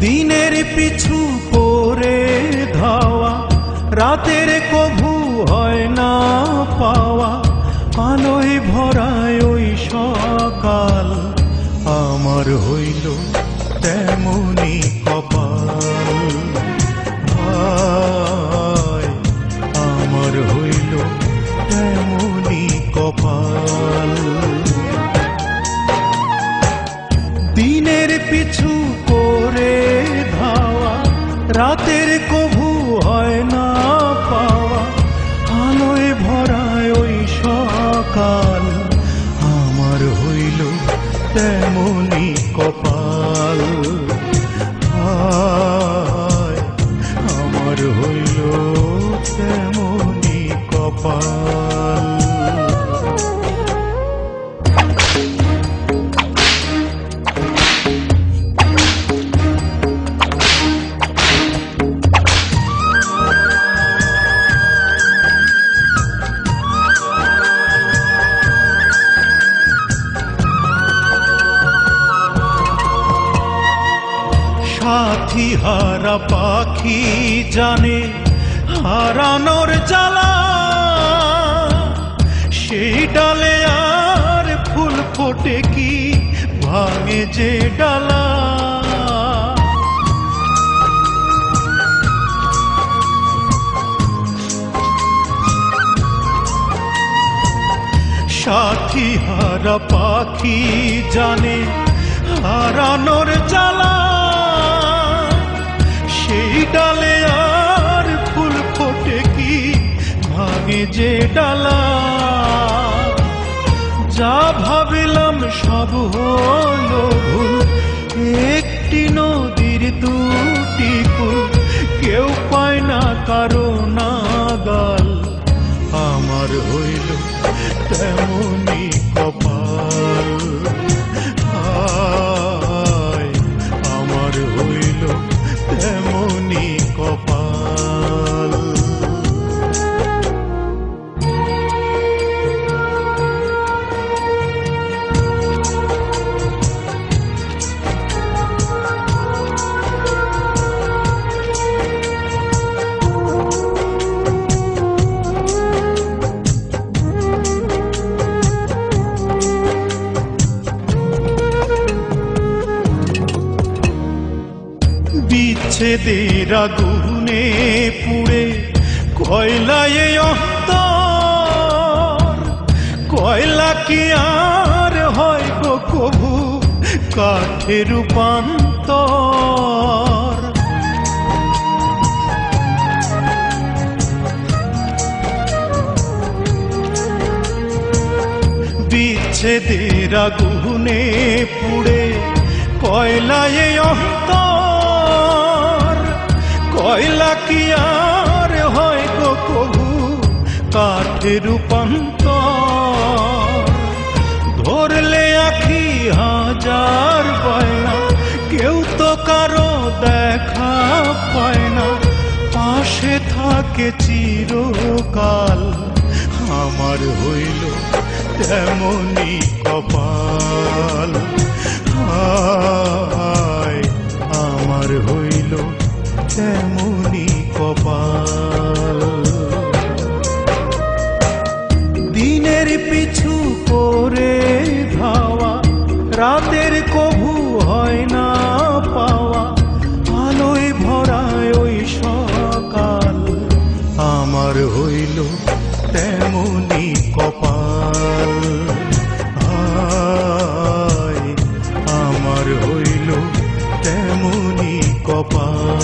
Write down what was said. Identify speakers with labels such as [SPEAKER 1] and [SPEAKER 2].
[SPEAKER 1] দিনের পিছু করে ধাওয়া, রাতের কভু হয় না পাওয়া। আলোয় ভরায় ওই সকাল, আমার হইল তেমনি কপাল। আমার হইল তেমনি কপাল। দিনের পিছু করে ধাওয়া, রাতের কভু হয় না পাওয়া। আলোয় ভরায় ওই সকাল, আমার হইল তেমনি কপাল। আমার হইল তেমনি কপাল। সাথী হারা পাখি জানে হারানোর জ্বালা, সেই ডালে আর ফুল ফোটে কি ভাঙে যে ডালা। সাথী হারা পাখি জানে হারানোর জ্বালা, সেই ডালে আর ফুল ফোটে কি ভাঙে যে ডালা। যা ভাবিলাম সব হলো ভুল, একটি নদীর দুটি কুল, কেউ পায় না কারো নাগাল। আমার হইল তেমনি কপাল। আমার হইল তেমনি কপাল। বিচ্ছেদের আগুনে পুড়ে কয়লায় অন্তর, কয়লা কি আর হয় গো কভু কাঠে রূপান্তর। বিচ্ছেদের আগুনে পুড়ে কয়লায় অন্তর, কয়লা কি আর হয় গো কভু কাঠে রূপান্তর। ধরলে আখি হাজার বায়না, কেউ তো কারো দেখা পায় না, পাশে থাকে চিরকাল। আমার হইল তেমনি কপাল। আমার হইল তেমনি কপাল। দিনের পিছু করে ধাওয়া, রাতের কভু হয় না পাওয়া। আলোয় ভরায় ওই সকাল, আমার হইল তেমনি কপাল। আমার হইল তেমনি কপাল।